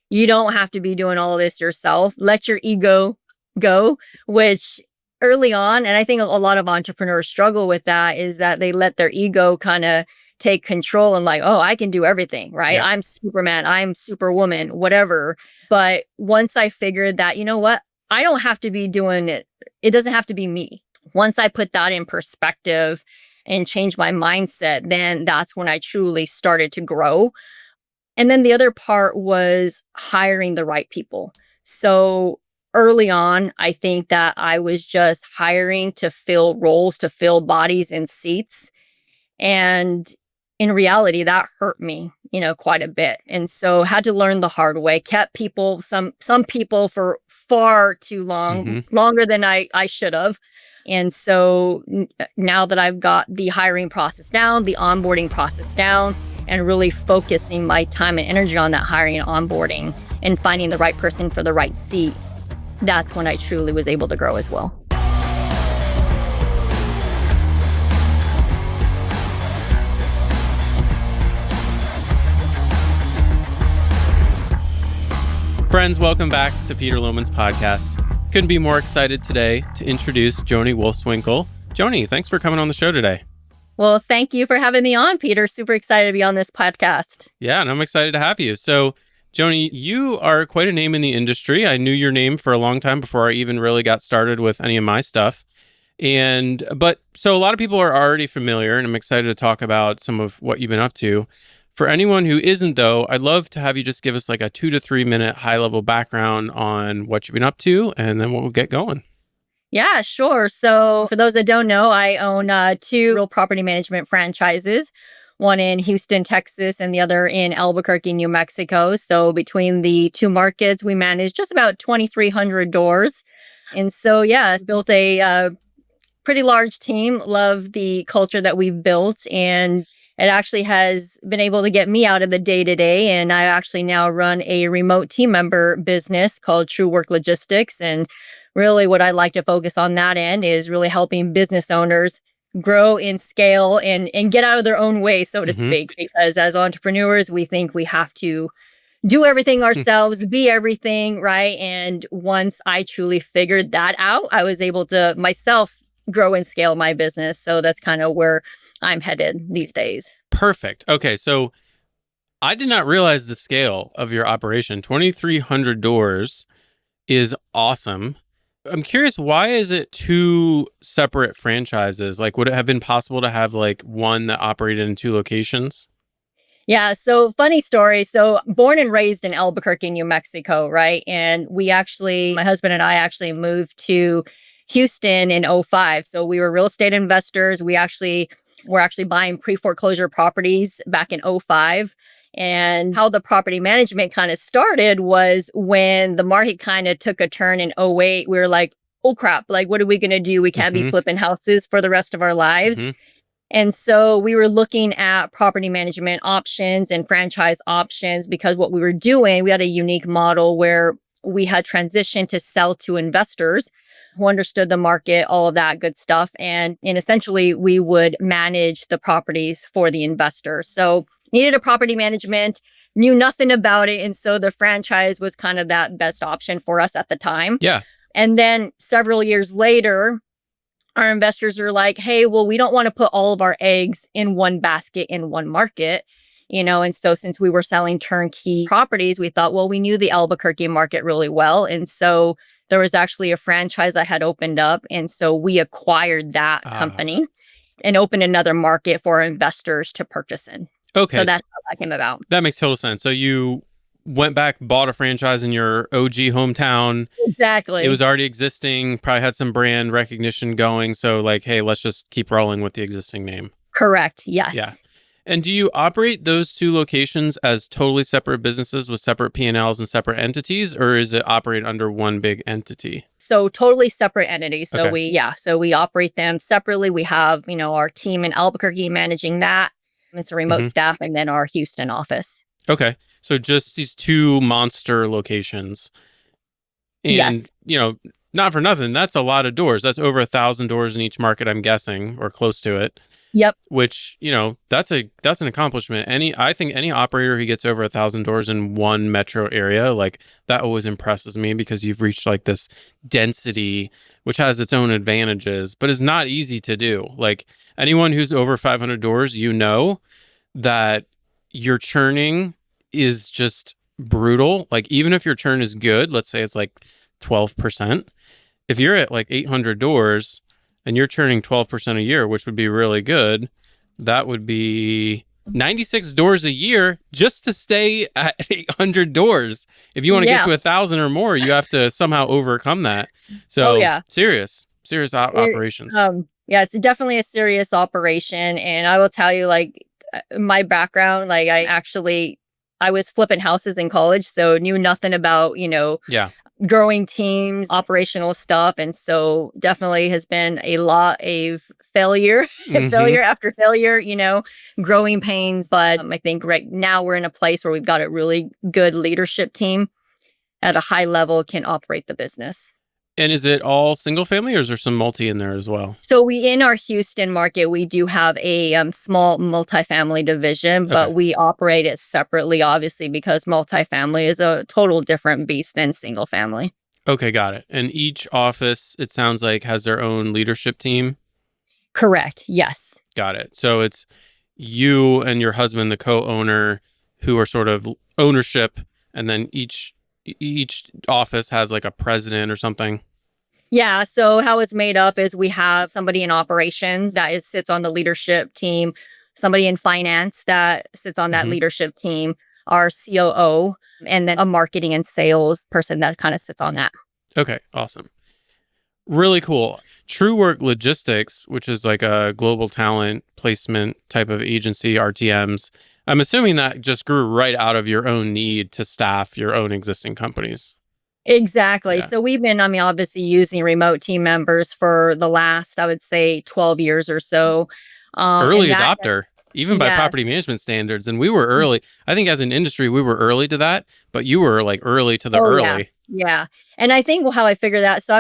You don't have to be doing all of this yourself. Let your ego go, which early on, and I think a lot of entrepreneurs struggle with that, is that they let their ego kind of take control and like, oh, I can do everything, right? Yeah. I'm Superman, I'm Superwoman, whatever. But once I figured that, you know what? I don't have to be doing it. It doesn't have to be me. Once I put that in perspective and change my mindset, then that's when I truly started to grow. And then the other part was hiring the right people. So early on, I think that I was just hiring to fill roles, to fill bodies and seats. And in reality, that hurt me, quite a bit. And so had to learn the hard way, kept people, some people for far too long, longer than I should have. And so now that I've got the hiring process down, the onboarding process down, and really focusing my time and energy on that hiring and onboarding and finding the right person for the right seat, that's when I truly was able to grow as well. Friends, welcome back to Peter Lohmann's podcast. Couldn't be more excited today to introduce Joni Wolfswinkel. Joni, thanks for coming on the show today. Well, thank you for having me on, Peter. Super excited to be on this podcast. Yeah, and I'm excited to have you. So, Joni, you are quite a name in the industry. I knew your name for a long time before I even really got started with any of my stuff. So a lot of people are already familiar, and I'm excited to talk about some of what you've been up to. For anyone who isn't, though, I'd love to have you just give us like a 2 to 3 minute high-level background on what you've been up to, and then we'll get going. Yeah, sure. So for those that don't know, I own 2 real property management franchises, one in Houston, Texas, and the other in Albuquerque, New Mexico. So between the 2 markets, we manage just about 2,300 doors. And so, yeah, built a pretty large team. Love the culture that we've built, and it actually has been able to get me out of the day-to-day. And I actually now run a remote team member business called True Work Logistics. And really what I like to focus on that end is really helping business owners grow in scale and get out of their own way, so to speak. Because as entrepreneurs, we think we have to do everything ourselves, be everything, right? And once I truly figured that out, I was able to myself grow and scale my business. So that's kind of where I'm headed these days. Perfect. Okay, so I did not realize the scale of your operation. 2,300 doors is awesome. I'm curious, why is it 2 separate franchises? Like, would it have been possible to have like one that operated in 2 locations? Yeah, so funny story. So born and raised in Albuquerque, New Mexico, right? And my husband and I actually moved to Houston in 2005. So we were real estate investors. We're actually buying pre-foreclosure properties back in 2005. And how the property management kind of started was when the market kind of took a turn in 2008. We were like, oh crap, like what are we going to do? We can't be flipping houses for the rest of our lives. And so we were looking at property management options and franchise options, because what we were doing, we had a unique model where we had transitioned to sell to investors who understood the market, all of that good stuff. And essentially, we would manage the properties for the investors. So needed a property management, knew nothing about it. And so the franchise was kind of that best option for us at the time. Yeah. And then several years later, our investors are like, hey, well, we don't want to put all of our eggs in one basket in one market. And so since we were selling turnkey properties, we thought, well, we knew the Albuquerque market really well. And so there was actually a franchise that had opened up. And so we acquired that company and opened another market for investors to purchase in. Okay. So that's how that came about. That makes total sense. So you went back, bought a franchise in your OG hometown. Exactly. It was already existing, probably had some brand recognition going. So like, hey, let's just keep rolling with the existing name. Correct. Yes. Yeah. And do you operate those 2 locations as totally separate businesses with separate P&Ls and separate entities, or is it operate under one big entity? So totally separate entities. So Okay. we operate them separately. We have, our team in Albuquerque managing that. It's a remote staff, and then our Houston office. Okay. So just these 2 monster locations. And, Yes. Not for nothing. That's a lot of doors. That's over 1,000 doors in each market, I'm guessing, or close to it. Yep. Which, that's an accomplishment. I think any operator who gets over 1,000 doors in one metro area, like that always impresses me because you've reached like this density, which has its own advantages, but is not easy to do. Like anyone who's over 500 doors, that your churning is just brutal. Like even if your churn is good, let's say it's like 12%, if you're at like 800 doors and you're churning 12% a year, which would be really good, that would be 96 doors a year just to stay at 800 doors. If you want to get to 1,000 or more, you have to somehow overcome that. So serious operations. Yeah, it's definitely a serious operation. And I will tell you, like, my background, like I was flipping houses in college, so knew nothing about, growing teams, operational stuff. And so definitely has been a lot of failure, failure after failure, growing pains. But I think right now we're in a place where we've got a really good leadership team at a high level can operate the business. And is it all single family or is there some multi in there as well? So in our Houston market, we do have a small multifamily division, but we operate it separately, obviously, because multifamily is a total different beast than single family. Okay, got it. And each office, it sounds like, has their own leadership team? Correct. Yes. Got it. So it's you and your husband, the co-owner, who are sort of ownership, and then each office has like a president or something. Yeah. So how it's made up is we have somebody in operations that sits on the leadership team, somebody in finance that sits on that leadership team, our COO, and then a marketing and sales person that kind of sits on that. Okay. Awesome. Really cool. True Work Logistics, which is like a global talent placement type of agency, RTMs. I'm assuming that just grew right out of your own need to staff your own existing companies. Exactly. Yeah. So we've been, obviously using remote team members for the last, I would say, 12 years or so. Early adopter, even by property management standards. And we were early. I think as an industry, we were early to that, but you were like early to the early. Yeah. And I think how I figured that, so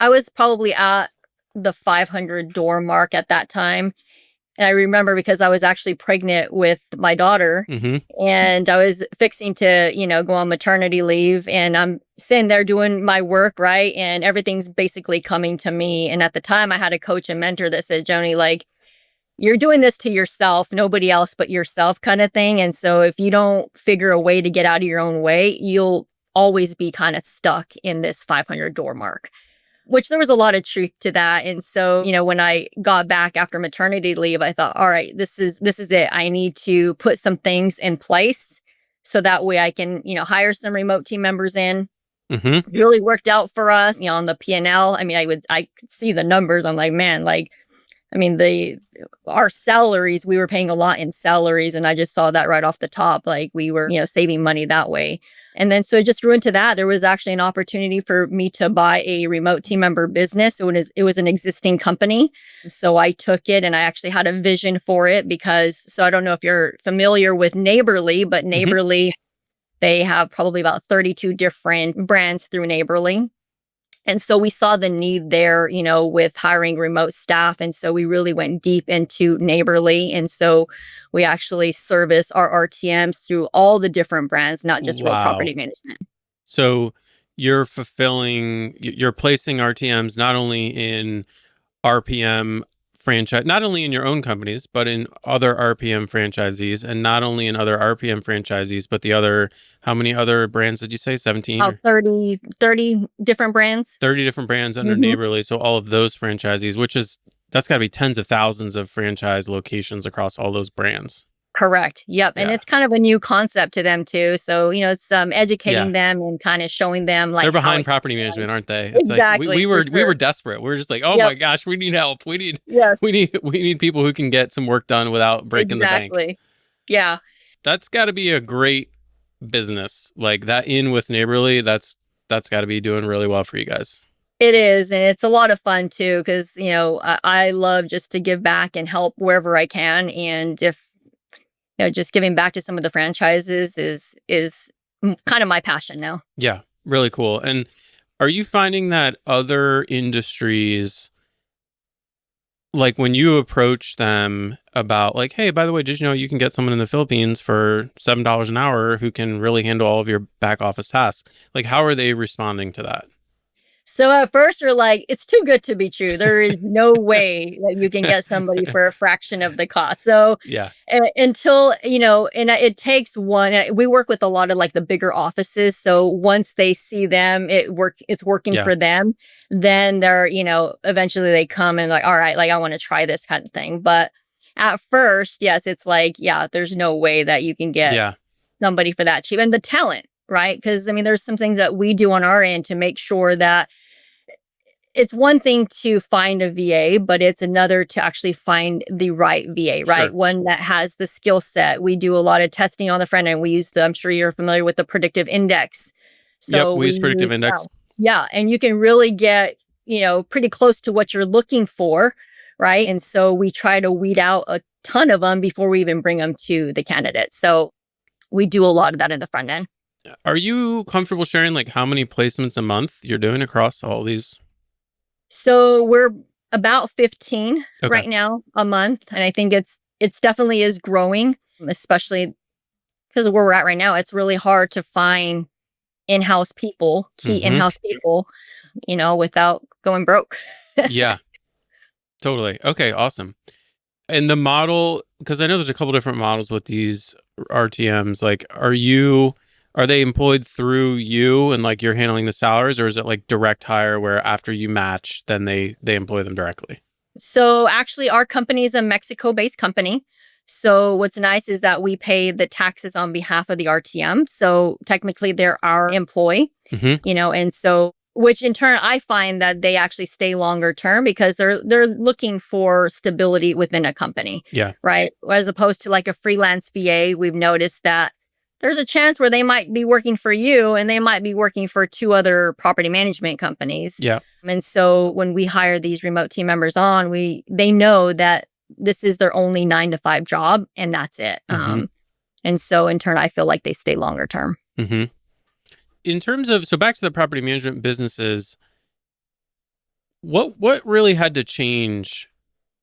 I was probably at the 500 door mark at that time. And I remember because I was actually pregnant with my daughter and I was fixing to, go on maternity leave, and I'm sitting there doing my work, right? And everything's basically coming to me. And at the time I had a coach and mentor that said, Joni, like, you're doing this to yourself, nobody else but yourself kind of thing. And so if you don't figure a way to get out of your own way, you'll always be kind of stuck in this 500 door mark. Which there was a lot of truth to that. And so, when I got back after maternity leave, I thought, all right, this is it. I need to put some things in place so that way I can, hire some remote team members in. Really worked out for us, on the P&L. I could see the numbers. I'm like, man, our salaries, we were paying a lot in salaries. And I just saw that right off the top, like we were, saving money that way. And then so it just grew into that. There was actually an opportunity for me to buy a remote team member business. So it was an existing company. So I took it and I actually had a vision for it so I don't know if you're familiar with Neighborly, but Neighborly, they have probably about 32 different brands through Neighborly. And so we saw the need there, with hiring remote staff. And so we really went deep into Neighborly. And so we actually service our RTMs through all the different brands, not just real property management. So you're placing RTMs not only in RPM franchise, not only in your own companies, but in other RPM franchisees, and not only in other RPM franchisees, but the other, how many other brands did you say? 17? About 30 different brands. 30 different brands under Neighborly. So all of those franchisees, that's got to be tens of thousands of franchise locations across all those brands. Correct. Yep. And it's kind of a new concept to them too. So, it's educating them and kind of showing them like they're behind property management, aren't they? It's exactly. Like we were desperate. We were just like, oh my gosh, we need help. We need people who can get some work done without breaking the bank. Yeah. That's got to be a great business. Like that in with Neighborly, that's got to be doing really well for you guys. It is. And it's a lot of fun too, because, I love just to give back and help wherever I can. And if, just giving back to some of the franchises is kind of my passion now. Yeah, really cool. And Are you finding that other industries, like when you approach them about like, hey, by the way, did you know you can get someone in the Philippines for $7 an hour who can really handle all of your back office tasks? Like, how are they responding to that? So at first you're like, it's too good to be true. There is no way that you can get somebody for a fraction of the cost. So Yeah. until, and it takes one, we work with a lot of like the bigger offices. So once they see them, it's working Yeah. for them. Then they're, eventually they come and like, all right, like I want to try this kind of thing. But at first, yes, it's like, yeah, there's no way that you can get Yeah. somebody for that cheap. And the talent, right? Because I mean, there's some things that we do on our end to make sure that it's one thing to find a VA, but it's another to actually find the right VA, right? Sure. One that has the skill set. We do a lot of testing on the front end. We use I'm sure you're familiar with the predictive index. Yep. So We use predictive index. yeah. And you can really get, pretty close to what you're looking for, right? And so we try to weed out a ton of them before we even bring them to the candidate. So we do a lot of that in the front end. Are you comfortable sharing like how many placements a month you're doing across all these? So we're about 15 Okay. right now a month. And I think it's definitely is growing, especially because where we're at right now, it's really hard to find in-house people, key in-house people, without going broke. Yeah, totally. Okay, awesome. And the model, because I know there's a couple different models with these RTMs, like are they employed through you and like you're handling the salaries, or is it like direct hire where after you match, then they employ them directly? So actually our company is a Mexico-based company. So what's nice is that we pay the taxes on behalf of the RTM. So technically they're our employee, and so which in turn I find that they actually stay longer term because they're looking for stability within a company. Yeah. Right. As opposed to like a freelance VA, we've noticed that there's a chance where they might be working for you and they might be working for two other property management companies. Yeah. And so when we hire these remote team members on, they know that this is their only 9 to 5 job and that's it. And so in turn, I feel like they stay longer term. In terms of, so back to the property management businesses, what really had to change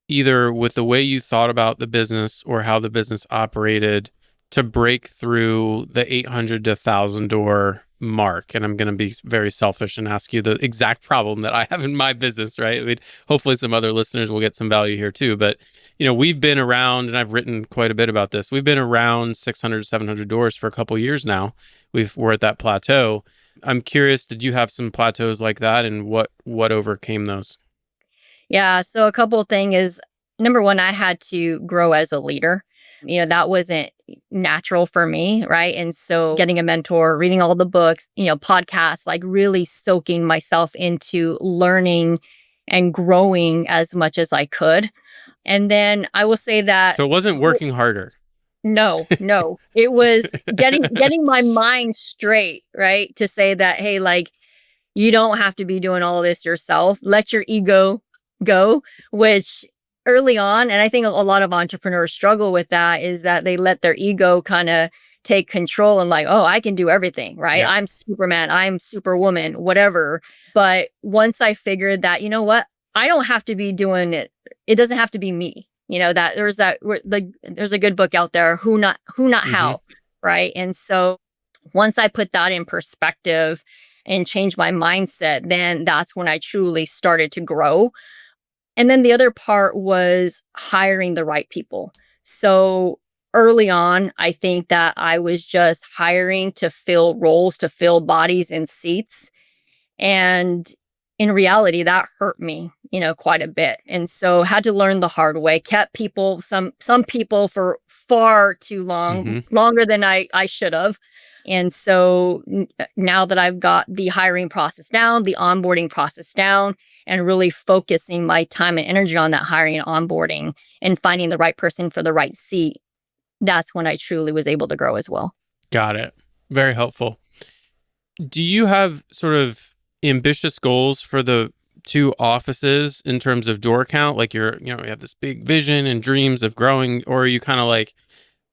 either with the way you thought about the business or how the business operated to break through the 800 to 1,000 door mark? And I'm going to be very selfish and ask you the exact problem that I have in my business, right? I mean, hopefully some other listeners will get some value here too. But, we've been around, and I've written quite a bit about this. We've been around 600, 700 doors for a couple of years now. We're at that plateau. I'm curious, did you have some plateaus like that, and what overcame those? Yeah. So a couple of things is, number one, I had to grow as a leader. That wasn't natural for me, right? And so getting a mentor, reading all the books, podcasts, like really soaking myself into learning and growing as much as I could. And then I will say that So it wasn't working harder. No. It was getting my mind straight, right? To say that, hey, like, you don't have to be doing all of this yourself. Let your ego go, which early on, and I think a lot of entrepreneurs struggle with that, is that they let their ego kind of take control and like, oh, I can do everything, right? Yeah. I'm Superman, I'm Superwoman, whatever. But once I figured that, you know what? I don't have to be doing it. It doesn't have to be me. That there's a good book out there, who not how, right? And so once I put that in perspective and changed my mindset, then that's when I truly started to grow. And then the other part was hiring the right people. So early on, I think that I was just hiring to fill roles, to fill bodies and seats. And in reality, that hurt me, quite a bit. And so had to learn the hard way, kept people, some people for far too long, longer than I should have. And so now that I've got the hiring process down, the onboarding process down, and really focusing my time and energy on that hiring and onboarding and finding the right person for the right seat, that's when I truly was able to grow as well. Got it. Very helpful. Do you have sort of ambitious goals for the two offices in terms of door count? Like you have this big vision and dreams of growing, or are you kind of like,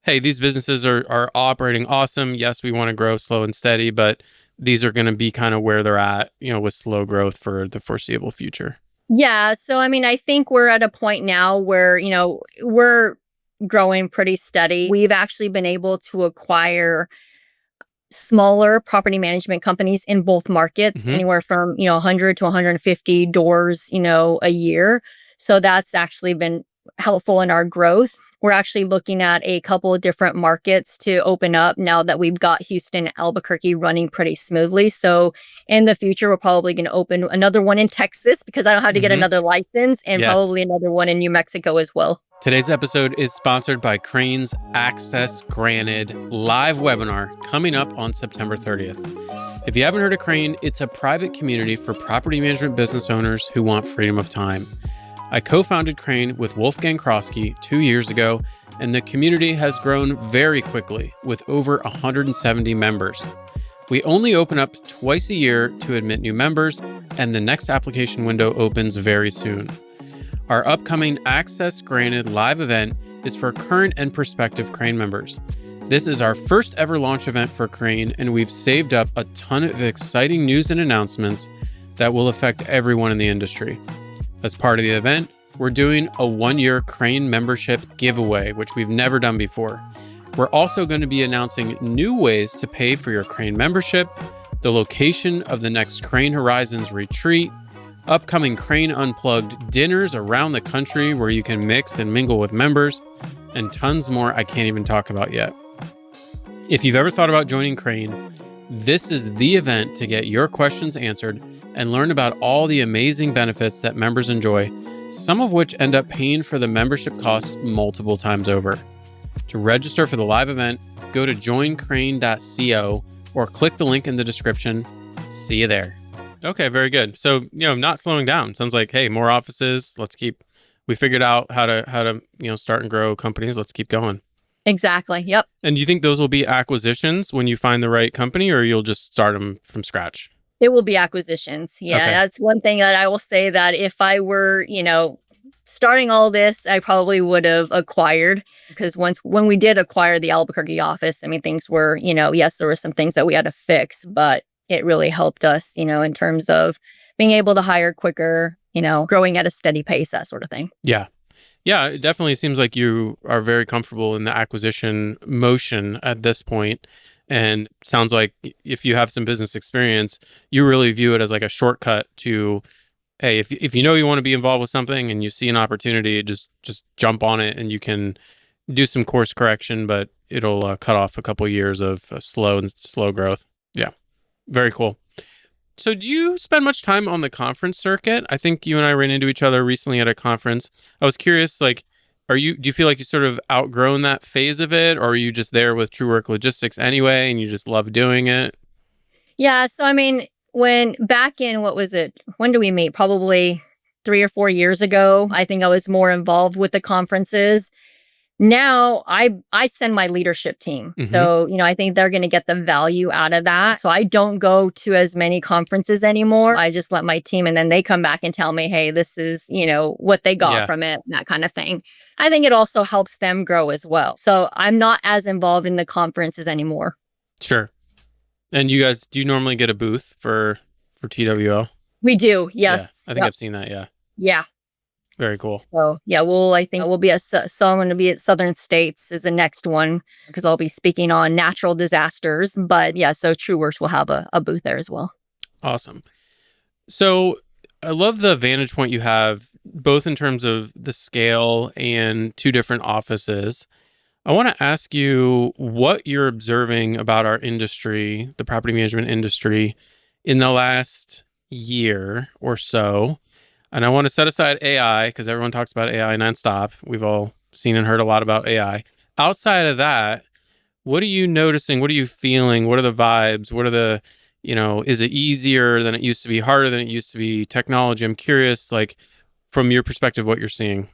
hey, these businesses are operating awesome. Yes, we want to grow slow and steady, but these are going to be kind of where they're at, with slow growth for the foreseeable future? Yeah. So, I mean, I think we're at a point now where, we're growing pretty steady. We've actually been able to acquire smaller property management companies in both markets, anywhere from, 100 to 150 doors, a year. So that's actually been helpful in our growth. We're actually looking at a couple of different markets to open up now that we've got Houston and Albuquerque running pretty smoothly. So in the future, we're probably going to open another one in Texas because I don't have to get another license, and probably another one in New Mexico as well. Today's episode is sponsored by Crane's Access Granted live webinar coming up on September 30th. If you haven't heard of Crane, it's a private community for property management business owners who want freedom of time. I co-founded Crane with Wolfgang Kroski 2 years ago, and the community has grown very quickly with over 170 members. We only open up twice a year to admit new members, and the next application window opens very soon. Our upcoming Access Granted live event is for current and prospective Crane members. This is our first ever launch event for Crane, and we've saved up a ton of exciting news and announcements that will affect everyone in the industry. As part of the event, we're doing a 1-year Crane membership giveaway, which we've never done before. We're also going to be announcing new ways to pay for your Crane membership, the location of the next Crane Horizons retreat, upcoming Crane Unplugged dinners around the country where you can mix and mingle with members, and tons more I can't even talk about yet. If you've ever thought about joining Crane, this is the event to get your questions answered and learn about all the amazing benefits that members enjoy, some of which end up paying for the membership costs multiple times over. To register for the live event, go to joincrane.co or click the link in the description. See you there. Okay, very good. So, not slowing down. Sounds like, hey, more offices. We figured out how to, start and grow companies. Let's keep going. Exactly. Yep. And do you think those will be acquisitions when you find the right company, or you'll just start them from scratch? It will be acquisitions. Yeah, okay. That's one thing that I will say, that if I were, starting all this, I probably would have acquired, because when we did acquire the Albuquerque office, I mean, things were, yes, there were some things that we had to fix, but it really helped us, in terms of being able to hire quicker, growing at a steady pace, that sort of thing. Yeah. Yeah, it definitely seems like you are very comfortable in the acquisition motion at this point. And sounds like if you have some business experience, you really view it as like a shortcut to, hey, if you know you want to be involved with something and you see an opportunity, just jump on it, and you can do some course correction, but it'll cut off a couple years of slow growth. Yeah, very cool. So do you spend much time on the conference circuit? I think you and I ran into each other recently at a conference. I was curious, do you feel like you sort of outgrown that phase of it, or are you just there with True Work Logistics anyway, and you just love doing it? Yeah. So, I mean, when do we meet? Probably 3 or 4 years ago. I think I was more involved with the conferences. Now I send my leadership team. So, I think they're going to get the value out of that. So I don't go to as many conferences anymore. I just let my team, and then they come back and tell me, hey, this is, what they got from it, that kind of thing. I think it also helps them grow as well. So I'm not as involved in the conferences anymore. Sure. And you guys, do you normally get a booth for TWL? We do. Yes. Yeah, I think I've seen that. Yeah. Yeah. Very cool. So yeah, I think we'll be I'm going to be at Southern States is the next one, because I'll be speaking on natural disasters. But yeah, so True Works will have a booth there as well. Awesome. So I love the vantage point you have, both in terms of the scale and 2 different offices. I want to ask you what you're observing about our industry, the property management industry, in the last year or so. And I want to set aside AI, because everyone talks about AI nonstop. We've all seen and heard a lot about AI. Outside of that, what are you noticing? What are you feeling? What are the vibes? What are the, is it easier than it used to be, harder than it used to be? Technology. I'm curious, from your perspective, what you're seeing.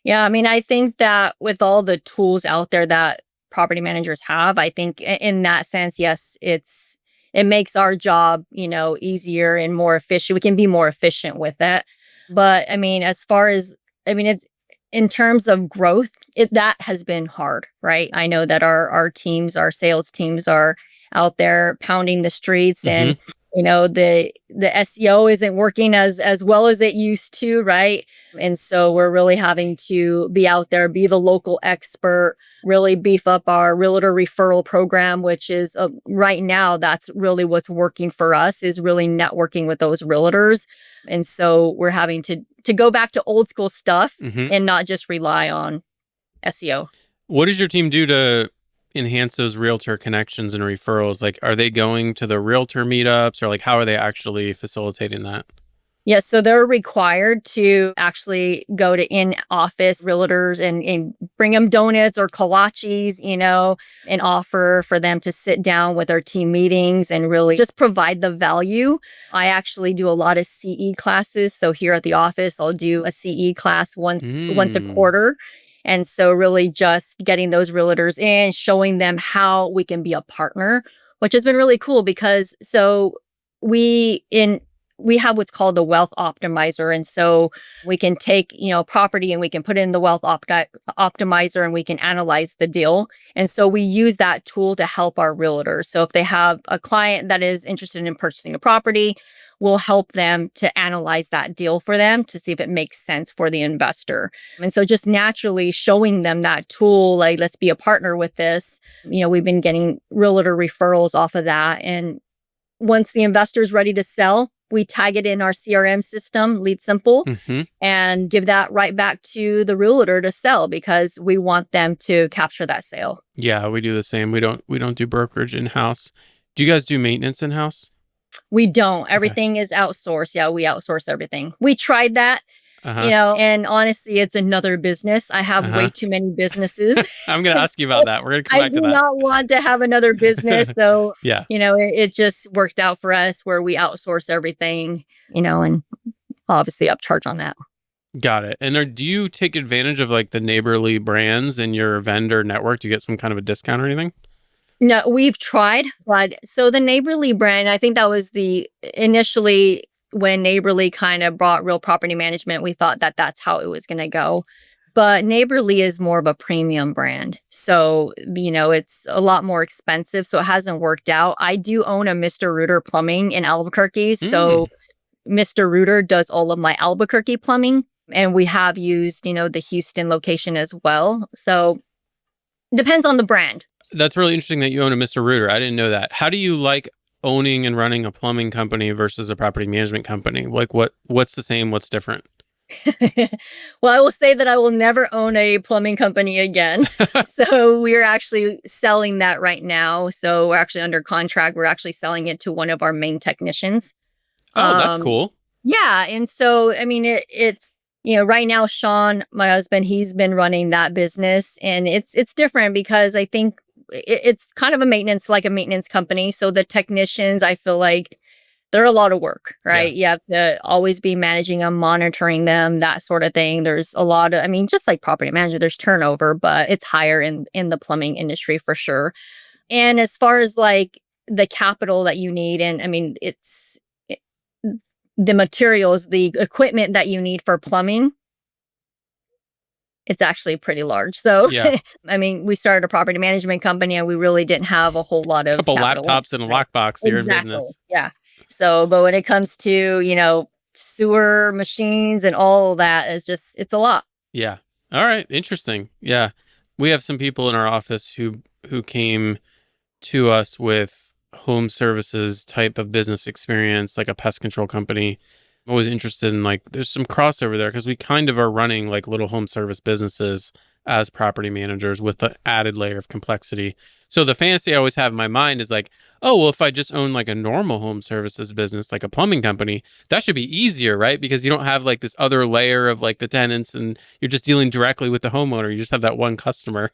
Yeah, I mean, I think that with all the tools out there that property managers have, I think in that sense, yes, it makes our job, easier and more efficient. We can be more efficient with it. But I mean, it's in terms of growth, that has been hard, right? I know that our sales teams are out there pounding the streets, Mm-hmm. and the SEO isn't working as well as it used to, right? And so we're really having to be out there, be the local expert, really beef up our realtor referral program, which is right now, that's really what's working for us, is really networking with those realtors. And so we're having to go back to old school stuff Mm-hmm. and not just rely on SEO. What does your team do to enhance those realtor connections and referrals? Like, are they going to the realtor meetups, or like, how are they actually facilitating that? Yeah, so they're required to actually go to in-office realtors and bring them donuts or kolaches, and offer for them to sit down with our team meetings and really just provide the value. I actually do a lot of CE classes. So here at the office, I'll do a CE class once a quarter. And so really just getting those realtors in, showing them how we can be a partner, which has been really cool because we have what's called the wealth optimizer. And so we can take, property and we can put it in the wealth optimizer and we can analyze the deal. And so we use that tool to help our realtors. So if they have a client that is interested in purchasing a property, we'll help them to analyze that deal for them to see if it makes sense for the investor. And so just naturally showing them that tool, like, let's be a partner with this. We've been getting realtor referrals off of that. And once the investor's ready to sell, we tag it in our CRM system, Lead Simple, and give that right back to the realtor to sell because we want them to capture that sale. Yeah, we do the same. We don't do brokerage in-house. Do you guys do maintenance in-house? We don't. Everything is outsourced. Yeah, we outsource everything. We tried that, and honestly, it's another business. I have way too many businesses. I'm going to ask you about that. We're going to come back to that. I do not want to have another business. So, yeah, it just worked out for us where we outsource everything, and obviously upcharge on that. Got it. And do you take advantage of like the Neighborly brands in your vendor network? Do you get some kind of a discount or anything? No, we've tried, but so the Neighborly brand, I think that was initially when Neighborly kind of brought real property management, we thought that that's how it was going to go. But Neighborly is more of a premium brand. So, it's a lot more expensive. So it hasn't worked out. I do own a Mr. Rooter plumbing in Albuquerque. So Mr. Rooter does all of my Albuquerque plumbing. And we have used, the Houston location as well. So depends on the brand. That's really interesting that you own a Mr. Rooter. I didn't know that. How do you like owning and running a plumbing company versus a property management company? Like what's the same? What's different? Well, I will say that I will never own a plumbing company again. So we're actually selling that right now. So we're actually under contract. We're actually selling it to one of our main technicians. Oh, that's cool. Yeah. And so, I mean, it's, right now, Sean, my husband, he's been running that business, and it's different because I think it's kind of a maintenance company. So the technicians, I feel like they're a lot of work, right? You have to always be managing them, monitoring them, that sort of thing. There's a lot of, just like property manager, there's turnover, but it's higher in the plumbing industry for sure. And as far as like the capital that you need, and the materials, the equipment that you need for plumbing, it's actually pretty large. So, we started a property management company and we really didn't have a whole lot of couple capital. Laptops and a lockbox. You're in business. Yeah. So, but when it comes to, sewer machines and all of that, it's a lot. Yeah. All right. Interesting. Yeah. We have some people in our office who came to us with home services type of business experience, like a pest control company. I'm always interested in there's some crossover there because we kind of are running like little home service businesses as property managers with the added layer of complexity. So the fantasy I always have in my mind is like, oh, well, if I just own like a normal home services business, like a plumbing company, that should be easier, right? Because you don't have like this other layer of like the tenants and you're just dealing directly with the homeowner. You just have that one customer.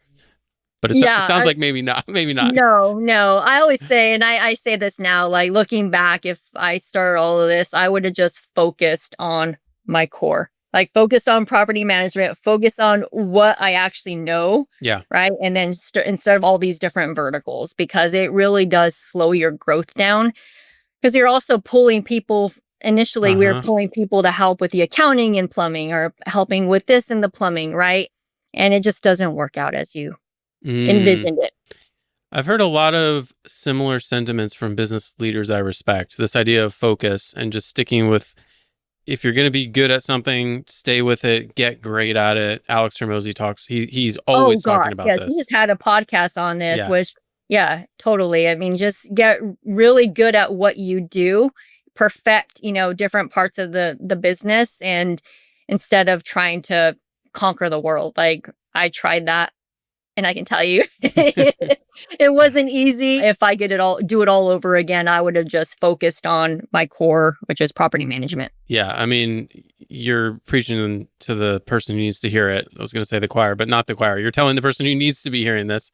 But it sounds like maybe not. No. I always say, and I say this now, like looking back, if I started all of this, I would have just focused on my core, like focused on property management, focus on what I actually know. Yeah. Right. And then instead of all these different verticals, because it really does slow your growth down because you're also pulling people. Initially, we were pulling people to help with the accounting and plumbing or helping with this and the plumbing. Right. And it just doesn't work out as you envisioned it. I've heard a lot of similar sentiments from business leaders I respect. This idea of focus and just sticking with, if you're going to be good at something, stay with it, get great at it. Alex Hormozy talks, he's Oh always talking gosh, about yes, we this. just had a podcast on this, Yeah. which, yeah, totally. I mean, just get really good at what you do, perfect, different parts of the business, and instead of trying to conquer the world. Like, I tried that, and I can tell you, it wasn't easy. If I do it all over again, I would have just focused on my core, which is property management. Yeah. I mean, you're preaching to the person who needs to hear it. I was going to say the choir, but not the choir. You're telling the person who needs to be hearing this.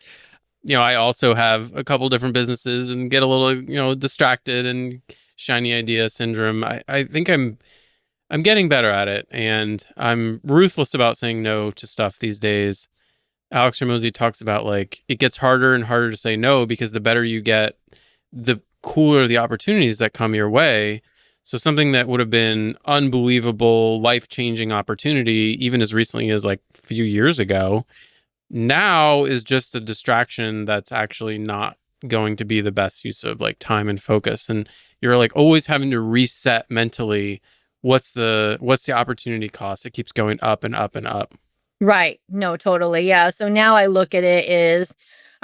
I also have a couple different businesses and get a little, distracted and shiny idea syndrome. I think I'm getting better at it, and I'm ruthless about saying no to stuff these days. Alex Hormozy talks about, like, it gets harder and harder to say no because the better you get, the cooler the opportunities that come your way. So something that would have been unbelievable, life-changing opportunity, even as recently as like a few years ago, now is just a distraction that's actually not going to be the best use of like time and focus. And you're like always having to reset mentally. What's the opportunity cost? It keeps going up and up and up. Right. No, totally. Yeah. So now I look at it as,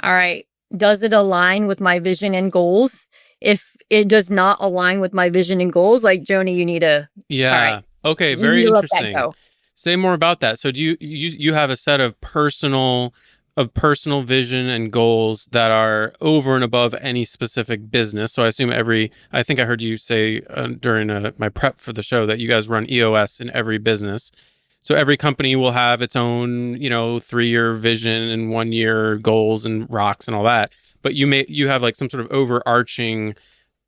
all right, does it align with my vision and goals? If it does not align with my vision and goals, like, Joni, you need to, all right, Yeah. Okay. you need Very to let that interesting. go. Say more about that. So do you have a set of personal vision and goals that are over and above any specific business? So I assume I think I heard you say during my prep for the show that you guys run EOS in every business. So every company will have its own, 3-year vision and 1-year goals and rocks and all that. But you have like some sort of overarching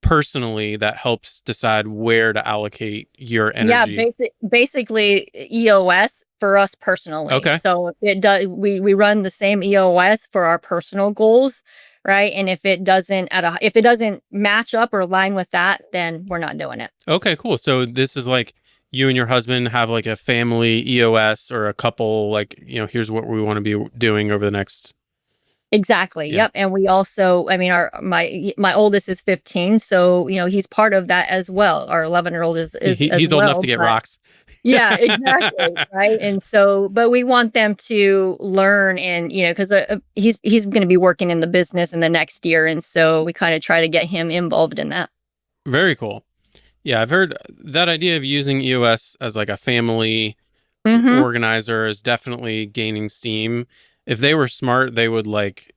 personally that helps decide where to allocate your Yeah, energy. basically EOS for us personally. Okay. So it does we run the same EOS for our personal goals, right? And if it doesn't match up or align with that, then we're not doing it. Okay, cool. So this is like you and your husband have like a family EOS or a couple, like, here's what we want to be doing over the next. Exactly. Yeah. Yep. And we also, I mean, my oldest is 15, so he's part of that as well. Our 11-year-old is as He's old enough well. to get But rocks. yeah, exactly. Right. And so, but we want them to learn, and because he's going to be working in the business in the next year, and so we kind of try to get him involved in that. Very cool. Yeah, I've heard that idea of using EOS as like a family Mm-hmm. organizer is definitely gaining steam. If they were smart, they would like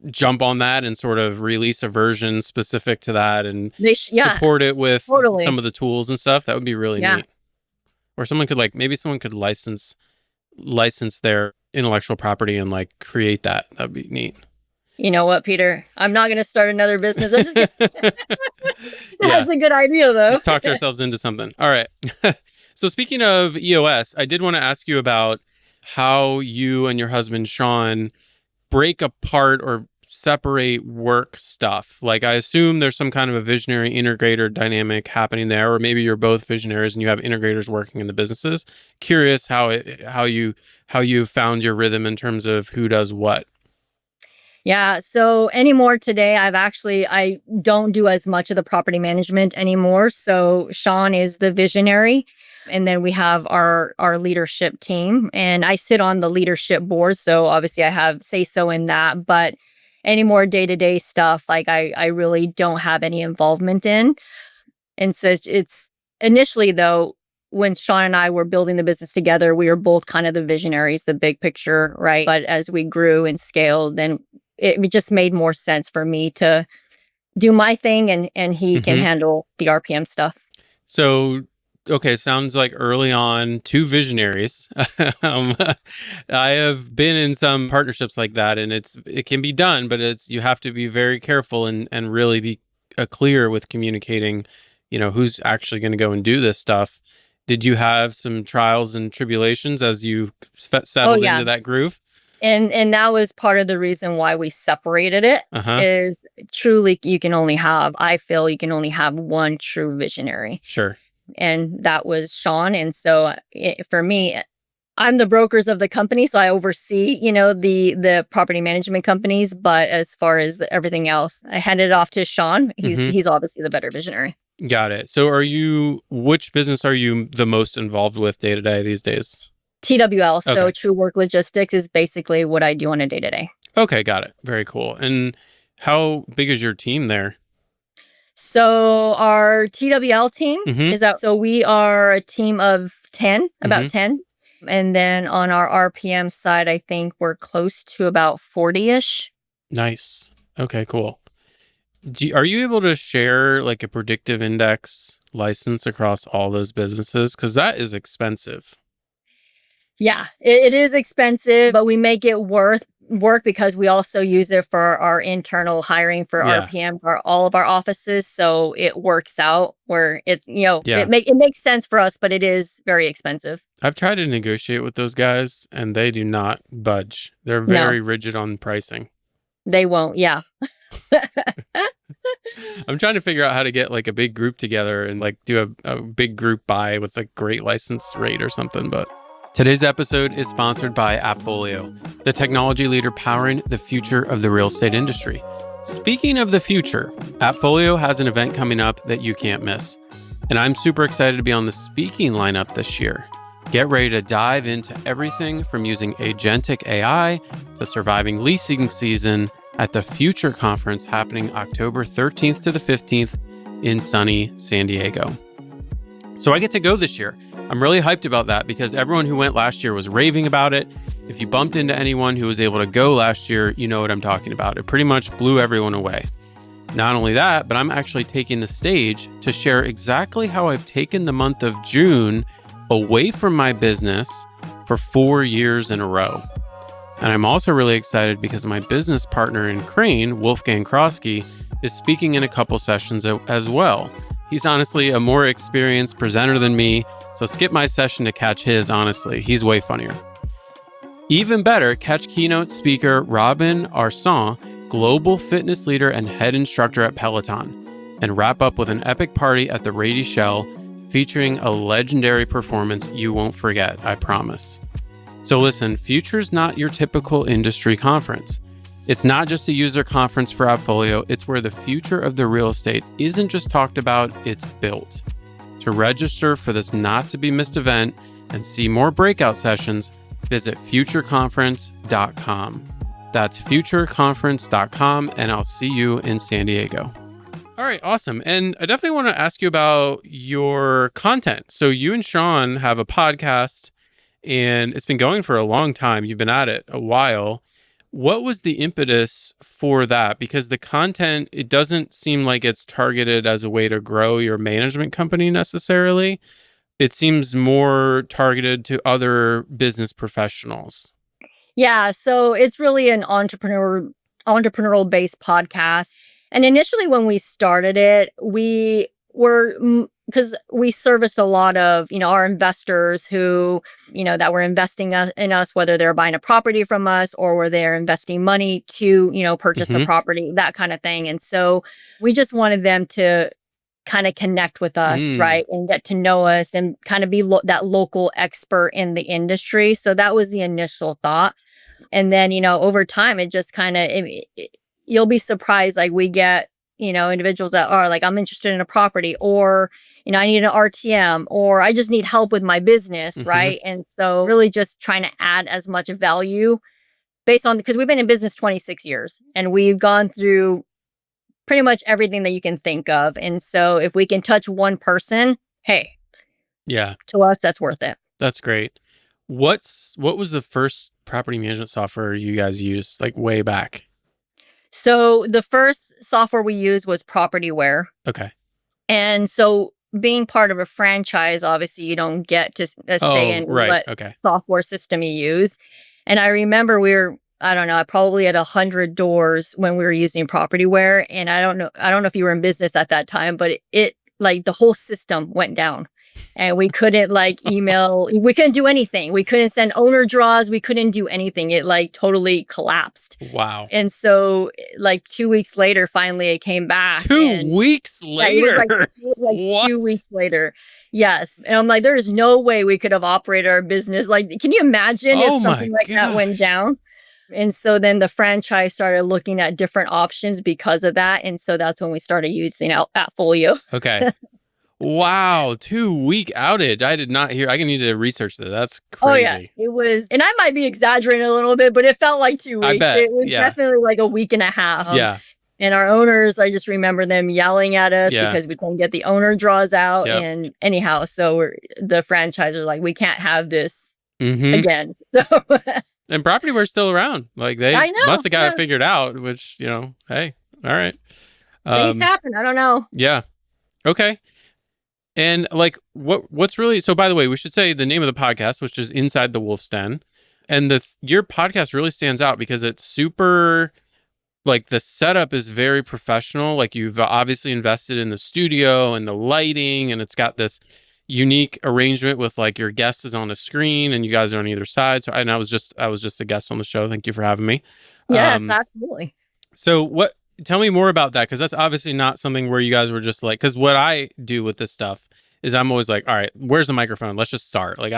jump on that and sort of release a version specific to that and Yeah, support it with some totally. of the tools and stuff. That would be really Yeah. neat. Or someone could maybe someone could license their intellectual property and like create that. That'd be neat. You know what, Peter? I'm not going to start another business. Yeah. That's a good idea, though. Just talked ourselves into something. All right. So speaking of EOS, I did want to ask you about how you and your husband, Sean, break apart or separate work stuff. Like, I assume there's some kind of a visionary integrator dynamic happening there, or maybe you're both visionaries and you have integrators working in the businesses. Curious how you found your rhythm in terms of who does what. Yeah. So anymore today, I don't do as much of the property management anymore. So Sean is the visionary. And then we have our leadership team, and I sit on the leadership board. So obviously I have say so in that, but any more day-to-day stuff, like I really don't have any involvement in. And so it's initially, though, when Sean and I were building the business together, we were both kind of the visionaries, the big picture, right? But as we grew and scaled, then it just made more sense for me to do my thing, and he can Mm-hmm. handle the RPM stuff. So, okay, sounds like early on, two visionaries. um, I have been in some partnerships like that, and it can be done, but you have to be very careful and really be clear with communicating, who's actually going to go and do this stuff. Did you have some trials and tribulations as you Oh settled yeah. into that groove? And that was part of the reason why we separated it, Uh-huh. is I feel you can only have one true visionary. Sure. And that was Sean. And so for me, I'm the brokers of the company, so I oversee, the property management companies. But as far as everything else, I handed it off to Sean. He's obviously the better visionary. Got it. So which business are you the most involved with day to day these days? TWL, so Okay. True Work Logistics, is basically what I do on a day to day. Okay, got it. Very cool. And how big is your team there? So our TWL team so we are a team of 10, about 10. And then on our RPM side, I think we're close to about 40-ish. Nice. Okay, cool. Are you able to share like a predictive index license across all those businesses? Because that is expensive. Yeah, it is expensive, but we make it work because we also use it for our internal hiring for RPM for all of our offices. So it works out where it makes sense for us, but it is very expensive. I've tried to negotiate with those guys and they do not budge. They're very rigid on pricing. They won't. Yeah. I'm trying to figure out how to get like a big group together and like do a big group buy with a great license rate or something. But today's episode is sponsored by AppFolio, the technology leader powering the future of the real estate industry. Speaking of the future, AppFolio has an event coming up that you can't miss. And I'm super excited to be on the speaking lineup this year. Get ready to dive into everything from using agentic AI to surviving leasing season at the Future Conference happening October 13th to the 15th in sunny San Diego. So I get to go this year. I'm really hyped about that because everyone who went last year was raving about it. If you bumped into anyone who was able to go last year, you know what I'm talking about. It pretty much blew everyone away. Not only that, but I'm actually taking the stage to share exactly how I've taken the month of June away from my business for 4 years in a row. And I'm also really excited because my business partner in Crane, Wolfgang Krosky, is speaking in a couple sessions as well. He's honestly a more experienced presenter than me, so skip my session to catch his, honestly. He's way funnier. Even better, catch keynote speaker Robin Arson, global fitness leader and head instructor at Peloton, and wrap up with an epic party at the Rady Shell featuring a legendary performance you won't forget, I promise. So listen, Future's not your typical industry conference. It's not just a user conference for AppFolio, it's where the future of the real estate isn't just talked about, it's built. To register for this not-to-be-missed event and see more breakout sessions, visit futureconference.com. That's futureconference.com, and I'll see you in San Diego. All right, awesome. And I definitely want to ask you about your content. So you and Sean have a podcast, and it's been going for a long time. You've been at it a while. What was the impetus for that? Because the content, it doesn't seem like it's targeted as a way to grow your management company necessarily. It seems more targeted to other business professionals. Yeah, so it's really an entrepreneurial-based podcast. And initially when we started it, we were, because we serviced a lot of, our investors who, that were investing in us, whether they're buying a property from us or were they investing money to, purchase a property, that kind of thing. And so we just wanted them to kind of connect with us, right? And get to know us and kind of be that local expert in the industry. So that was the initial thought. And then, over time, it just kind of, you'll be surprised. Like we get, individuals that are like, I'm interested in a property, or, I need an RTM, or I just need help with my business. Right. And so really just trying to add as much value based on, because we've been in business 26 years and we've gone through pretty much everything that you can think of. And so if we can touch one person, hey, yeah, to us, that's worth it. That's great. What was the first property management software you guys used, like way back? So the first software we used was Propertyware. Okay. And so being part of a franchise, obviously you don't get to say in what software system you use. And I remember I probably at 100 doors when we were using Propertyware. And I don't know if you were in business at that time, but it like the whole system went down. And we couldn't like email, we couldn't do anything. We couldn't send owner draws. We couldn't do anything. It like totally collapsed. Wow. And so like 2 weeks later, finally it came back. 2 weeks later? It was like What? 2 weeks later. Yes. And I'm like, there's no way we could have operated our business. Like, can you imagine Oh if something my like that went gosh. down? And so then the franchise started looking at different options because of that. And so that's when we started using AppFolio. Okay. Wow, 2 week outage. I did not hear. I need to research that. That's crazy. Oh yeah, it was, and I might be exaggerating a little bit, but it felt like 2 weeks. I bet. It was definitely like a week and a half. Yeah. And our owners, I just remember them yelling at us because we couldn't get the owner draws out. Yep. And anyhow, so the franchisor like, we can't have this Mm-hmm. again. So And Property Ware's still around. Like they I know, must have got yeah. it figured out, which, hey, all right. Things happen. I don't know. Yeah. Okay. And like what's really, so by the way, we should say the name of the podcast, which is Inside the Wolf's Den. And your podcast really stands out because it's super, like the setup is very professional. Like you've obviously invested in the studio and the lighting, and it's got this unique arrangement with like your guest is on a screen and you guys are on either side. So I was just a guest on the show. Thank you for having me. Yes, absolutely. So tell me more about that, because that's obviously not something where you guys were just like, because what I do with this stuff is I'm always like, all right, where's the microphone? Let's just start. Like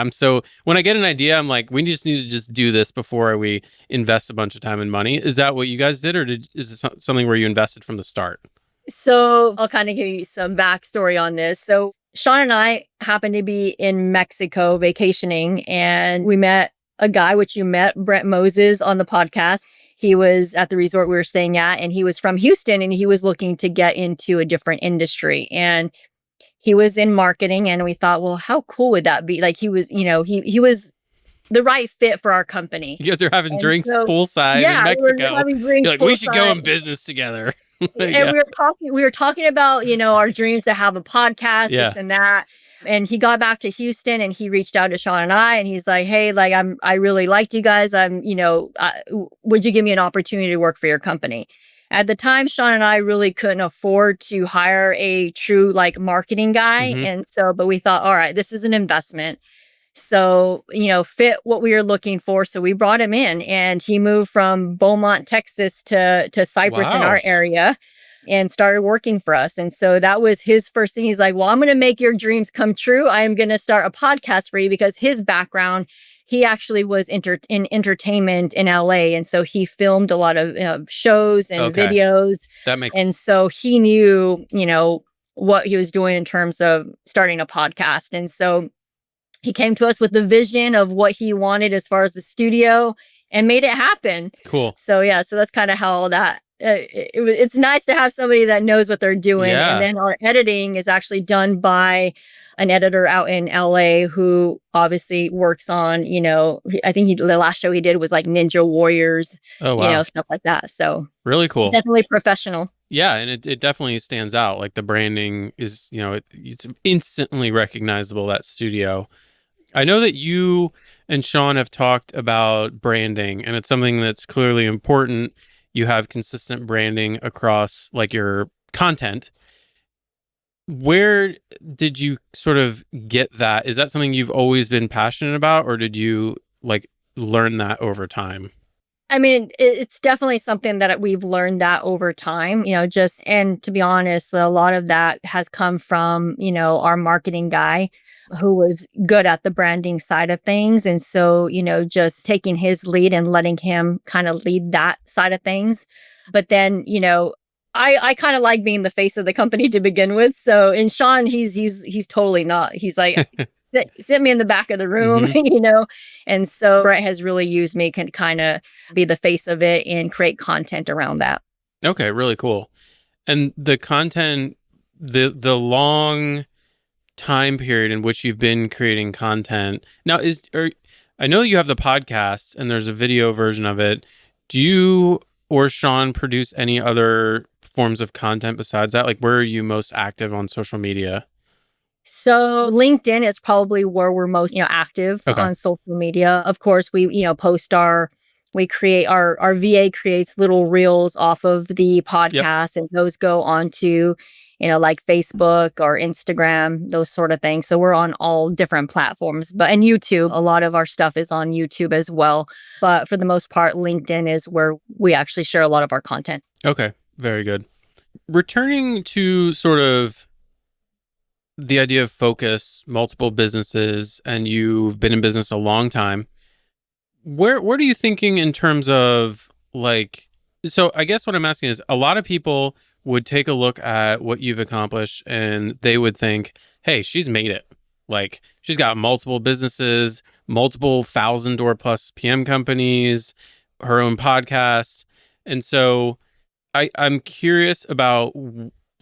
when I get an idea, I'm like, we just need to just do this before we invest a bunch of time and money. Is that what you guys did, or is it something where you invested from the start? So I'll kind of give you some backstory on this. So Sean and I happened to be in Mexico vacationing, and we met a guy, which you met, Brent Moses, on the podcast. He was at the resort we were staying at, and he was from Houston, and he was looking to get into a different industry. And he was in marketing, and we thought, well, how cool would that be? Like he was, he was the right fit for our company. You guys are having drinks poolside in Mexico. We were having drinks. You're like, we should go in business together. And we were talking about, our dreams to have a podcast, this and that. And he got back to Houston, and he reached out to Sean and I, and he's like, hey, like, I really liked you guys. Would you give me an opportunity to work for your company? At the time, Sean and I really couldn't afford to hire a true like marketing guy. Mm-hmm. And so, but we thought, all right, this is an investment. So, fit what we were looking for. So we brought him in, and he moved from Beaumont, Texas to Cypress in our area and started working for us. And so that was his first thing. He's like, well, I'm going to make your dreams come true. I am going to start a podcast for you, because his background, he actually was in entertainment in LA. And so he filmed a lot of shows and videos. That makes sense. And so he knew, what he was doing in terms of starting a podcast. And so he came to us with the vision of what he wanted as far as the studio, and made it happen. Cool. So so that's kind of how all that. It's nice to have somebody that knows what they're doing. Yeah. And then our editing is actually done by an editor out in LA who obviously works on, I think the last show he did was like Ninja Warriors, stuff like that. So really cool. Definitely professional. Yeah. And it definitely stands out. Like the branding is, it's instantly recognizable, that studio. I know that you and Sean have talked about branding, and it's something that's clearly important. You have consistent branding across like your content. Where did you sort of get that? Is that something you've always been passionate about, or did you like learn that over time? I mean, it's definitely something that we've learned that over time, and to be honest, a lot of that has come from, our marketing guy who was good at the branding side of things. And so, just taking his lead and letting him kind of lead that side of things. But then, I kind of like being the face of the company to begin with. So, and Sean, he's totally not. He's like, sit me in the back of the room, Mm-hmm. And so Brett has really used me to kind of be the face of it and create content around that. Okay, really cool. And the content, the long time period in which you've been creating content now I know you have the podcast and there's a video version of it. Do you or Sean produce any other forms of content besides that? Like, where are you most active on social media? So LinkedIn is probably where we're most, active on social media. Of course, we, we create our VA creates little reels off of the podcast, and those go onto like Facebook or Instagram, those sort of things. So we're on all different platforms, and YouTube, a lot of our stuff is on YouTube as well. But for the most part, LinkedIn is where we actually share a lot of our content. Okay, very good. Returning to sort of the idea of focus, multiple businesses, and you've been in business a long time. Where are you thinking in terms of so I guess what I'm asking is, a lot of people would take a look at what you've accomplished and they would think, hey, she's made it. Like, she's got multiple businesses, multiple 1,000-door plus PM companies, her own podcast. And so I'm curious about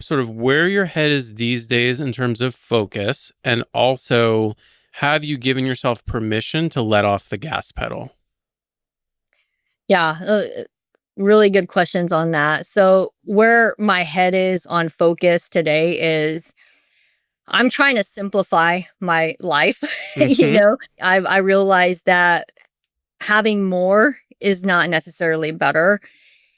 sort of where your head is these days in terms of focus, and also, have you given yourself permission to let off the gas pedal? Yeah, really good questions on that. So where my head is on focus today is I'm trying to simplify my life. Mm-hmm. I realize that having more is not necessarily better.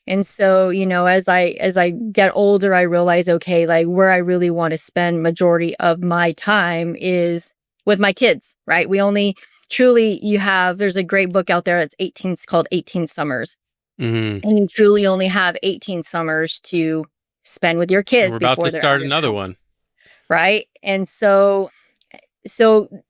And so, as I get older, I realize, okay, like where I really want to spend majority of my time is with my kids, right? We only truly, there's a great book out there that's 18, it's called 18 Summers. Mm-hmm. And you truly only have 18 summers to spend with your And kids we're about before to they're out start of another college, one. right? And so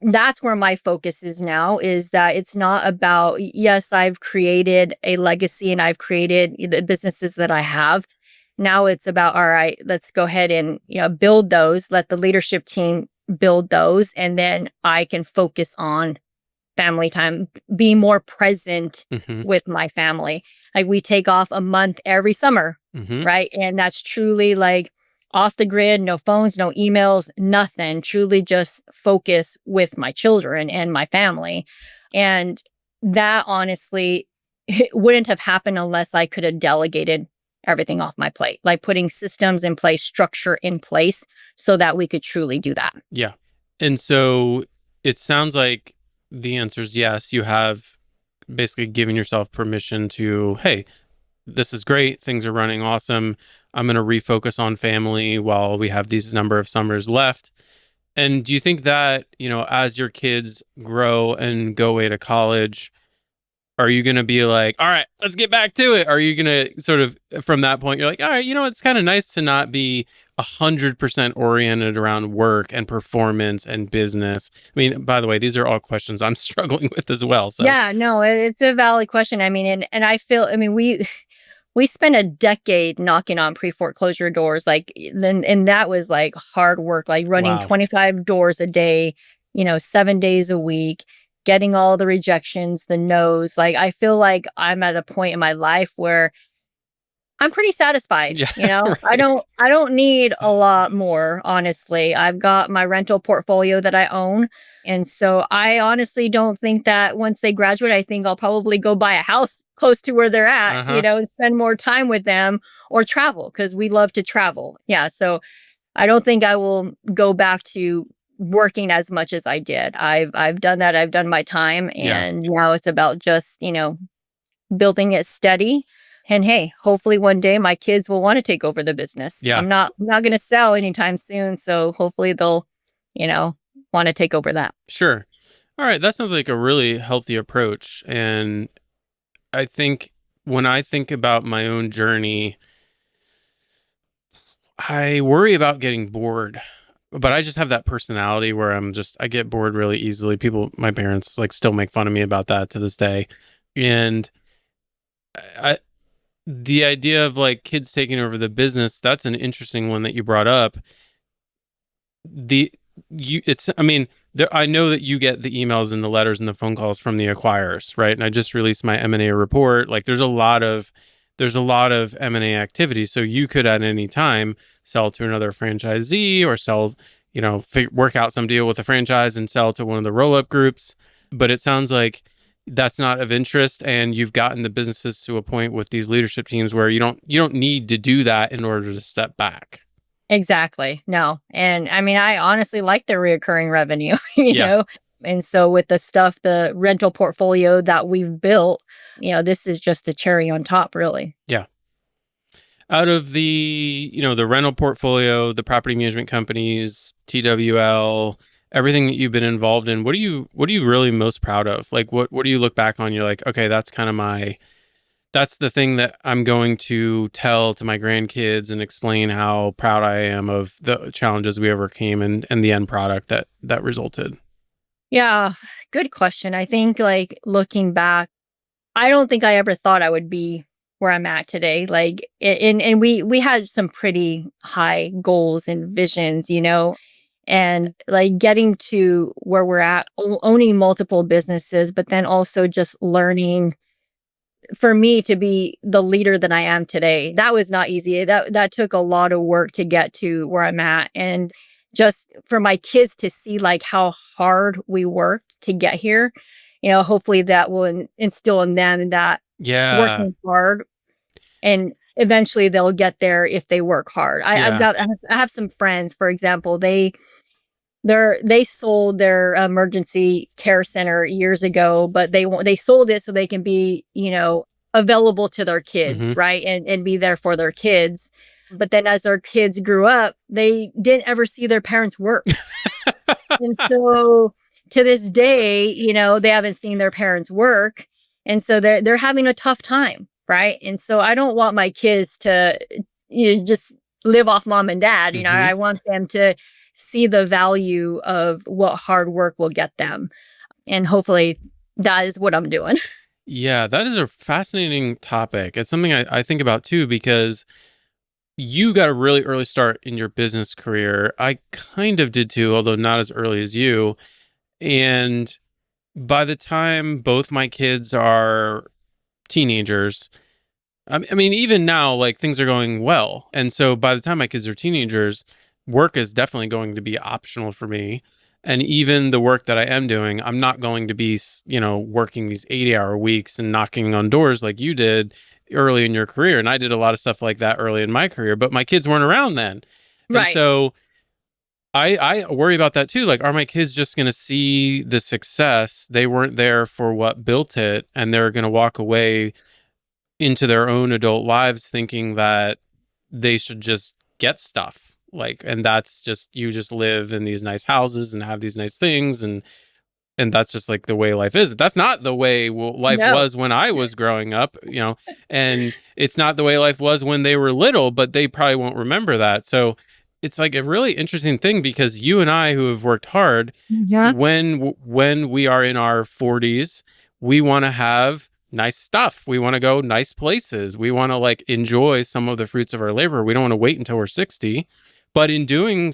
that's where my focus is now, is that it's not about, yes, I've created a legacy and I've created the businesses that I have. Now it's about, all right, let's go ahead and, build those, let the leadership team build those. And then I can focus on family time, be more present Mm-hmm. with my family. Like, we take off a month every summer, Mm-hmm. right? And that's truly like off the grid, no phones, no emails, nothing, truly just focus with my children and my family. And that honestly, it wouldn't have happened unless I could have delegated everything off my plate, like putting systems in place, structure in place so that we could truly do that. Yeah. And so it sounds like the answer is yes. You have basically given yourself permission to, hey, this is great. Things are running awesome. I'm going to refocus on family while we have these number of summers left. And do you think that, as your kids grow and go away to college, are you going to be like, all right, let's get back to it? Are you going to sort of, from that point, you're like, all right, it's kind of nice to not be 100% oriented around work and performance and business? I mean, by the way, these are all questions I'm struggling with as well. So Yeah, no, it's a valid question. I mean, and I feel, we spent a decade knocking on pre-foreclosure doors, and that was like hard work, like running wow. 25 doors a day, 7 days a week, getting all the rejections, the no's. Like, I feel like I'm at a point in my life where I'm pretty satisfied. Yeah. I Right. don't need a lot more, honestly. I've got my rental portfolio that I own. And so I honestly don't think that once they graduate, I think I'll probably go buy a house close to where they're at, Uh-huh. and spend more time with them or travel, because we love to travel. Yeah. So I don't think I will go back to working as much as I did. I've done that. I've done my time, Yeah. and now it's about just, building it steady. And hey, hopefully one day my kids will want to take over the business. Yeah. I'm not going to sell anytime soon, so hopefully they'll, want to take over that. Sure. All right. That sounds like a really healthy approach. And I think when I think about my own journey, I worry about getting bored, but I just have that personality where I get bored really easily. My parents still make fun of me about that to this day. And I, the idea of kids taking over the business, that's an interesting one that you brought up. I know that you get the emails and the letters and the phone calls from the acquirers, right? And I just released my M&A report. There's a lot of M&A activity. So you could at any time sell to another franchisee or sell, work out some deal with a franchise and sell to one of the roll-up groups. But it sounds like that's not of interest, and you've gotten the businesses to a point with these leadership teams where you don't need to do that in order to step back. Exactly. No. And I honestly like the reoccurring revenue, Yeah. And so with the rental portfolio that we've built, this is just a cherry on top, really. Yeah. Out of the rental portfolio, the property management companies, TWL, everything that you've been involved in, what are you really most proud of? Like what do you look back on? You're like, okay, that's kind of that's the thing that I'm going to tell to my grandkids and explain how proud I am of the challenges we overcame and the end product that resulted. Yeah, good question. I think like looking back, I don't think I ever thought I would be where I'm at today. Like, and we had some pretty high goals and visions, and like getting to where we're at, owning multiple businesses, but then also just learning for me to be the leader that I am today. That was not easy. That took a lot of work to get to where I'm at. And just for my kids to see like how hard we worked to get here, hopefully that will instill in them that Yeah. working hard, and eventually they'll get there if they work hard. Yeah. I have some friends, for example, they sold their emergency care center years ago, but they sold it so they can be, available to their kids, Mm-hmm. right? And be there for their kids. But then as their kids grew up, they didn't ever see their parents work. And so to this day, they haven't seen their parents work. And so they're having a tough time, right? And so I don't want my kids to just live off mom and dad. Mm-hmm. I want them to see the value of what hard work will get them. And hopefully that is what I'm doing. Yeah, that is a fascinating topic. It's something I think about too, because you got a really early start in your business career. I kind of did too, although not as early as you. And by the time both my kids are teenagers, I mean, even now, like things are going well. And so by the time my kids are teenagers, work is definitely going to be optional for me. And even the work that I am doing, I'm not going to be, working these 80-hour weeks and knocking on doors like you did early in your career. And I did a lot of stuff like that early in my career, but my kids weren't around then. And Right. so I worry about that too. Like, are my kids just going to see the success? They weren't there for what built it, and they're going to walk away into their own adult lives thinking that they should just get stuff. Like, and that's just, you just live in these nice houses and have these nice things. And that's just like the way life is. That's not the way life No. was when I was growing up, and it's not the way life was when they were little, but they probably won't remember that. So it's like a really interesting thing, because you and I, who have worked hard, Yeah. when we are in our 40s, we want to have nice stuff. We want to go nice places. We want to like enjoy some of the fruits of our labor. We don't want to wait until we're 60. But in doing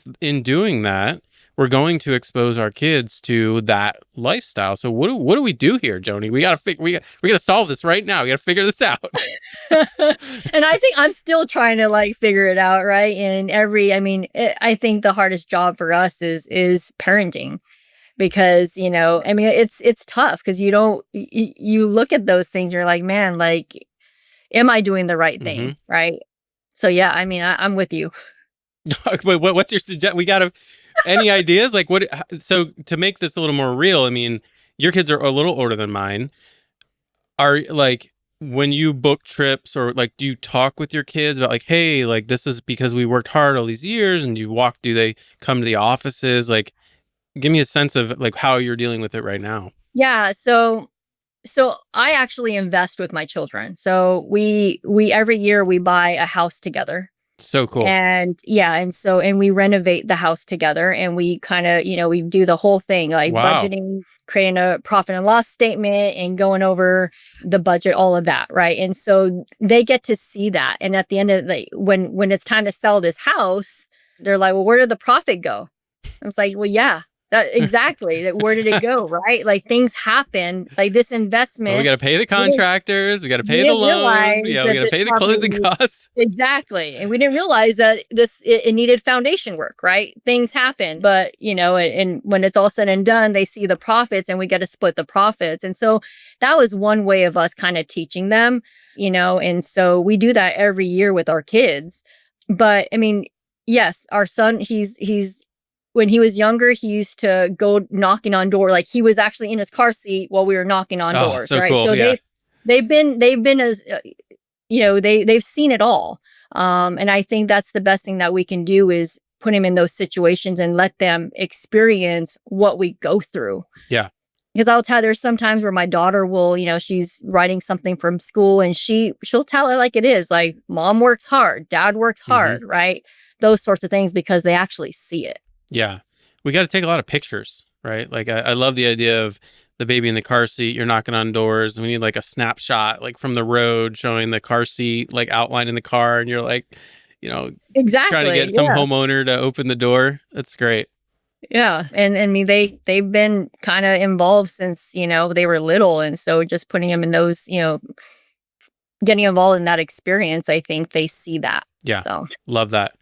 that, we're going to expose our kids to that lifestyle. So what do we do here, Joni? We got to we got to solve this right now. We got to figure this out. And I think I'm still trying to like figure it out, right? And I think the hardest job for us is parenting, because it's tough, because you look at those things, you're like, man, like, am I doing the right Mm-hmm. thing, right? So yeah, I'm with you. But what's your suggestion? We got to, any ideas? Like what? So to make this a little more real, I mean, your kids are a little older than mine. Are like, when you book trips, or like, do you talk with your kids about like, hey, like this is because we worked hard all these years, and do they come to the offices? Like, give me a sense of like how you're dealing with it right now. Yeah, so I actually invest with my children. So we every year we buy a house together. So cool. And yeah, and we renovate the house together, and we kind of, we do the whole thing, like Wow. budgeting, creating a profit and loss statement, and going over the budget, all of that, right? And so they get to see that. And at the end of the, when it's time to sell this house, they're like, well, where did the profit go? I was like, well, yeah, that exactly. Where did it go? Right? Like things happen, like this Well, we investment. got to pay the We didn't, contractors. We got to we pay the didn't loan. realize Yeah, we that got to this pay the property, closing costs. exactly. And we didn't realize that it needed foundation work, right? Things happen, but and when it's all said and done, they see the profits, and we get to split the profits. And so that was one way of us kind of teaching them, and so we do that every year with our kids. But I mean, yes, our son, he's when he was younger, he used to go knocking on door. Like he was actually in his car seat while we were knocking on Oh, doors, so right? cool. So Yeah. they've been as they've seen it all. And I think that's the best thing that we can do is put them in those situations and let them experience what we go through. Yeah. Because I'll tell there's sometimes where my daughter will, she's writing something from school and she'll tell it like it is, like mom works hard, dad works hard, right? Those sorts of things because they actually see it. Yeah. We got to take a lot of pictures, right? Like I love the idea of the baby in the car seat, you're knocking on doors. We need like a snapshot, like from the road showing the car seat, like outline in the car. And you're like, Exactly. trying to get some homeowner to open the door. That's great. Yeah. And I mean, they've been kind of involved since, they were little. And so just putting them in those, getting involved in that experience, I think they see that. Yeah. So Love that.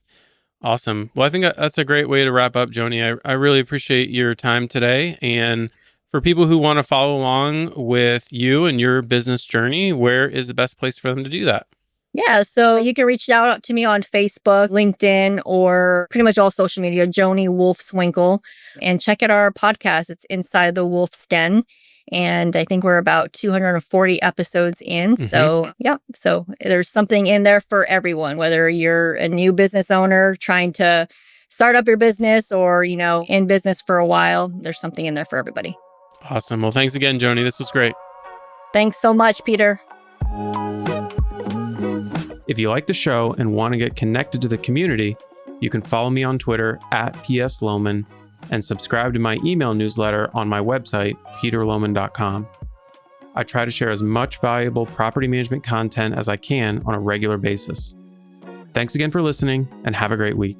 Awesome. Well, I think that's a great way to wrap up, Joni. I really appreciate your time today. And for people who want to follow along with you and your business journey, where is the best place for them to do that? yeah, so you can reach out to me on Facebook, LinkedIn, or pretty much all social media, Joni Wolfswinkel, and check out our podcast. It's Inside the Wolf's Den. And I think we're about 240 episodes in. So so there's something in there for everyone, whether you're a new business owner trying to start up your business or, in business for a while, there's something in there for everybody. Awesome. Well, thanks again, Joni. This was great. Thanks so much, Peter. If you like the show and want to get connected to the community, you can follow me on Twitter @PS Lohmann and subscribe to my email newsletter on my website, peterlohmann.com. I try to share as much valuable property management content as I can on a regular basis. Thanks again for listening and have a great week.